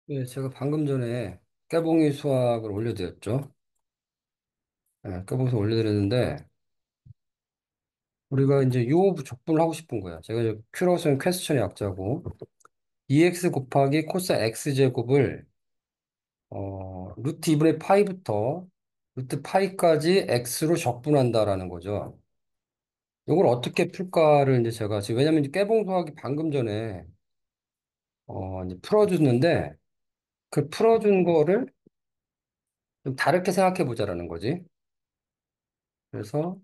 예, 제가 방금 전에 깨봉이 수학을 올려드렸죠. 예, 깨봉이 수학 올려드렸는데, 우리가 이제 요 적분을 하고 싶은 거야. 제가 이제 Q라고 쓰는 퀘스천의 약자고, 2x 곱하기 코사 x제곱을, 루트 2분의 파이부터 루트 파이까지 x로 적분한다라는 거죠. 이걸 어떻게 풀까를 이제 제가 지금, 왜냐면 이제 깨봉 수학이 방금 전에, 이제 풀어줬는데, 그 풀어준 거를 좀 다르게 생각해 보자라는 거지. 그래서,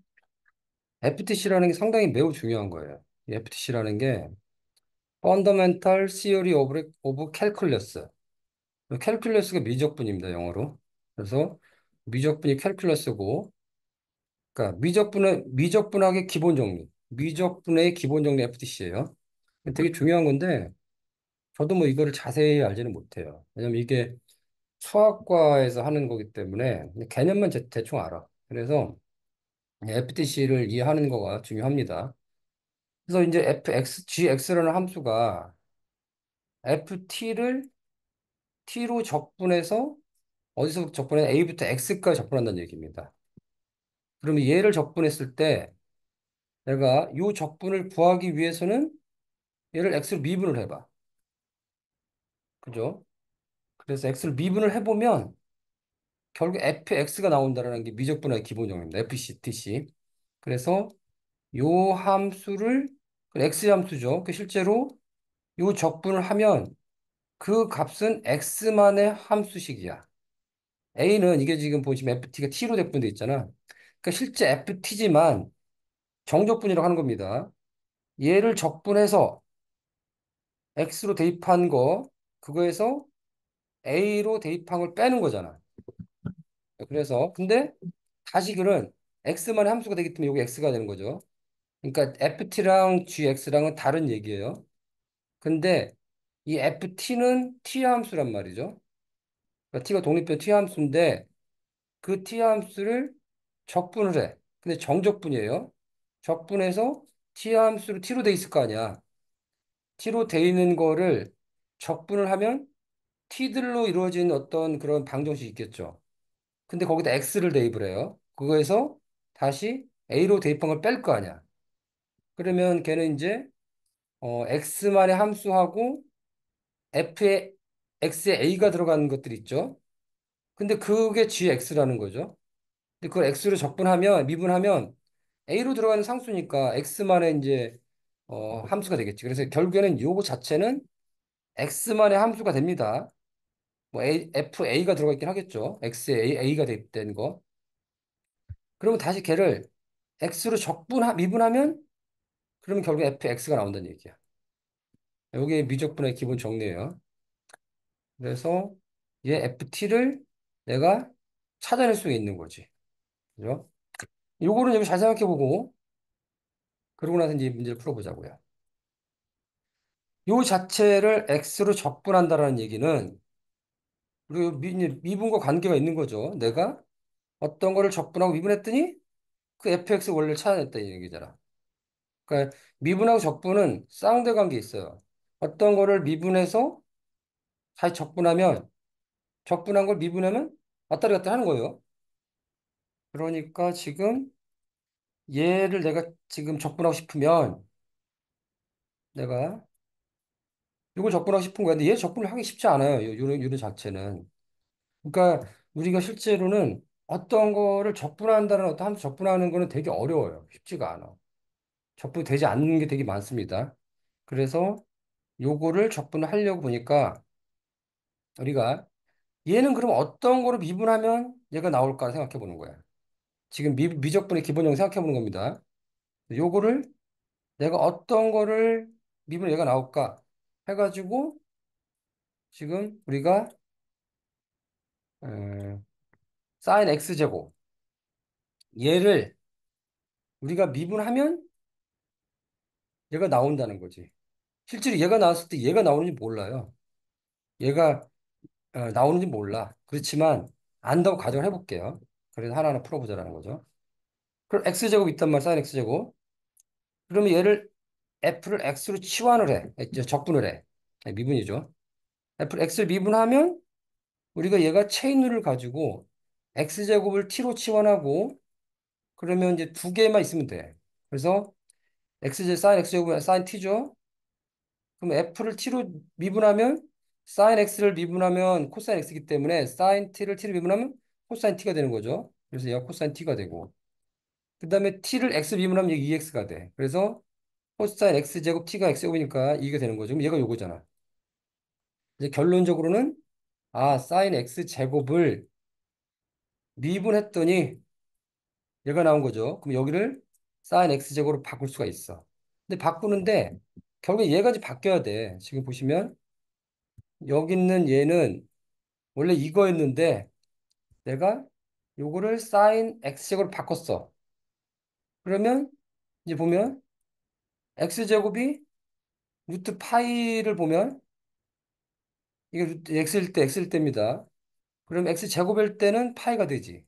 FTC라는 게 상당히 매우 중요한 거예요. 이 FTC라는 게 Fundamental Theory of Calculus. 캘큘러스가 미적분입니다, 영어로. 그래서 미적분이 캘큘러스고, 그러니까 미적분학의 기본 정리, 미적분의 기본 정리 FTC예요. 되게 중요한 건데, 저도 뭐 이거를 자세히 알지는 못해요. 왜냐면 이게 수학과에서 하는 거기 때문에 개념만 대충 알아. 그래서 FTC를 이해하는 거가 중요합니다. 그래서 이제 gx라는 함수가 ft를 t로 적분해서 어디서 적분해? a부터 x까지 적분한다는 얘기입니다. 그러면 얘를 적분했을 때 내가 이 적분을 구하기 위해서는 얘를 x로 미분을 해봐. 그죠? 그래서 x를 미분을 해보면 결국 fx가 나온다는 게 미적분의 기본 정의입니다. fc, tc. 그래서 요 함수를 그 x 함수죠. 그 실제로 요 적분을 하면 그 값은 x만의 함수식이야. A는 이게 지금 보시면 FT가 T로 대분돼 있잖아. 그러니까 실제 FT지만 정적분이라고 하는 겁니다. 얘를 적분해서 X로 대입한 거, 그거에서 A로 대입한 걸 빼는 거잖아. 그래서, 근데 다시글은 X만의 함수가 되기 때문에 여기 X가 되는 거죠. 그러니까 FT랑 GX랑은 다른 얘기예요. 근데 이 FT는 T 함수란 말이죠. 그러니까 T가 독립된 T 함수인데 그 T 함수를 적분을 해. 근데 정적분이에요. 적분해서 T 함수로 T로 돼 있을 거 아니야. T로 돼 있는 거를 적분을 하면 T들로 이루어진 어떤 그런 방정식이 있겠죠. 근데 거기다 X를 대입을 해요. 그거에서 다시 A로 대입한 걸 뺄 거 아니야. 그러면 걔는 이제 X만의 함수하고 F에 X에 A가 들어가는 것들이 있죠. 근데 그게 GX라는 거죠. 근데 그걸 X로 적분하면 미분하면 A로 들어가는 상수니까 X만의 이제 함수가 되겠지. 그래서 결국에는 요거 자체는 X만의 함수가 됩니다. 뭐 FA가 들어가 있긴 하겠죠. X에 A가 대입된 거. 그러면 다시 걔를 X로 미분하면 그러면 결국 FX가 나온다는 얘기야. 요게 미적분의 기본 정리예요. 그래서 얘 FT를 내가 찾아낼 수 있는 거지. 그죠? 요거는 여기 잘 생각해 보고 그러고 나서 이제 문제를 풀어보자고요. 요 자체를 x로 적분한다라는 얘기는 우리 미분과 관계가 있는 거죠. 내가 어떤 거를 적분하고 미분했더니 그 fx 원리를 찾아냈다는 얘기잖아. 그러니까 미분하고 적분은 쌍대관계 있어요. 어떤 거를 미분해서 다시 적분하면 적분한 걸 미분하면 왔다리 갔다 하는 거예요. 그러니까 지금 얘를 내가 지금 적분하고 싶으면 내가 이걸 적분하고 싶은 거야. 근데 얘 적분을 하기 쉽지 않아요. 요런 자체는. 그러니까 우리가 실제로는 어떤 거를 적분한다는 어떤 함수 적분하는 거는 되게 어려워요. 쉽지가 않아. 적분이 되지 않는 게 되게 많습니다. 그래서 요거를 적분을 하려고 보니까 우리가 얘는 그럼 어떤 거를 미분하면 얘가 나올까 생각해 보는 거야. 지금 미적분의 기본형 생각해 보는 겁니다. 요거를 내가 어떤 거를 미분을 얘가 나올까 해가지고 지금 우리가 사인 x제곱 얘를 우리가 미분하면 얘가 나온다는 거지. 실제로 얘가 나왔을 때 얘가 나오는지 몰라요. 얘가 나오는지 몰라. 그렇지만 안다고 가정을 해볼게요. 그래서 하나하나 풀어보자라는 거죠. 그럼 x제곱 있단 말, 사인 x제곱. 그러면 얘를 f를 x로 치환을 해. 이제 적분을 해. 미분이죠. x를 미분하면 우리가 얘가 체인룰을 가지고 x제곱을 t로 치환하고 그러면 이제 두 개만 있으면 돼. 그래서 사인 x제곱은 사인 t죠. 그럼 f를 t로 미분하면 사인 x를 미분하면 코사인 x이기 때문에 사인 t를 미분하면 코사인 t가 되는 거죠. 그래서 얘가 코사인 t가 되고 그 다음에 t를 x 미분하면 얘가 2x가 돼. 그래서 코사인 x제곱 t가 x제곱이니까 이게 되는 거죠. 그럼 얘가 요거잖아. 이제 결론적으로는 사인 x제곱을 미분했더니 얘가 나온 거죠. 그럼 여기를 사인 x제곱으로 바꿀 수가 있어. 근데 바꾸는데 결국에 얘가 이제 바뀌어야 돼. 지금 보시면 여기 있는 얘는 원래 이거였는데 내가 요거를 사인 x제곱으로 바꿨어. 그러면 이제 보면 x제곱이 루트 파이를 보면 이게 x일 때입니다. 그럼 x제곱일 때는 파이가 되지.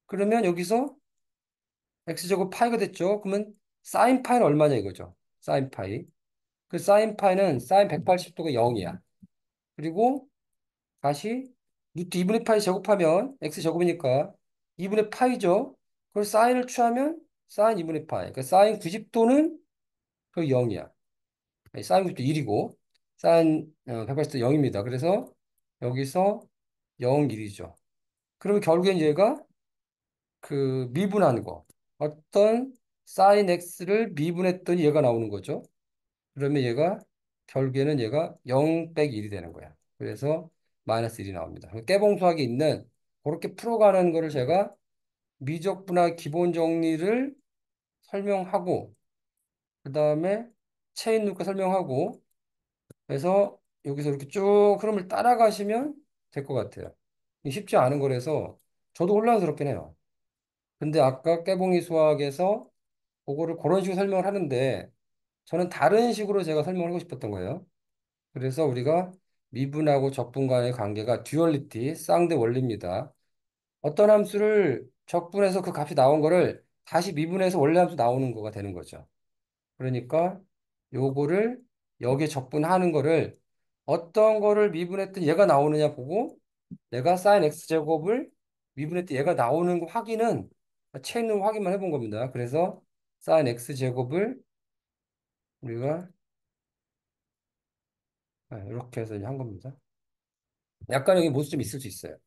그러면 여기서 x제곱 파이가 됐죠. 그러면 사인 파이는 얼마냐 이거죠. 사인 파이. 그 사인 파이는 사인 180도가 0이야. 그리고 다시 루트 2분의 파이 제곱하면 x 제곱이니까 2분의 파이죠. 그걸 사인을 취하면 사인 2분의 파이. 그러니까 사인 90도는 그 0이야. 사인 90도 1이고 사인 180도 0입니다. 그래서 여기서 0, 1이죠. 그러면 결국엔 얘가 그 미분한 거. 어떤 사인 x를 미분했더니 얘가 나오는 거죠. 그러면 얘가 결국에는 얘가 0 빼기 1이 되는 거야. 그래서 마이너스 1이 나옵니다. 깨봉수학에 있는 그렇게 풀어가는 거를 제가 미적분학 기본 정리를 설명하고 그 다음에 체인 루까 설명하고 그래서 여기서 이렇게 쭉 흐름을 따라가시면 될 것 같아요. 이게 쉽지 않은 거라서 저도 혼란스럽긴 해요. 근데 아까 깨봉이 수학에서 그거를 그런 식으로 설명을 하는데 저는 다른 식으로 제가 설명을 하고 싶었던 거예요. 그래서 우리가 미분하고 적분 간의 관계가 듀얼리티, 쌍대 원리입니다. 어떤 함수를 적분해서 그 값이 나온 거를 다시 미분해서 원래 함수 나오는 거가 되는 거죠. 그러니까 요거를 여기에 적분하는 거를 어떤 거를 미분했더니 얘가 나오느냐 보고 내가 사인 x제곱을 미분했더니 얘가 나오는 거 확인은 체인으로 확인만 해본 겁니다. 그래서 사인 x제곱을 우리가 이렇게 해서 이제 한 겁니다. 약간 여기 모수 좀 있을 수 있어요.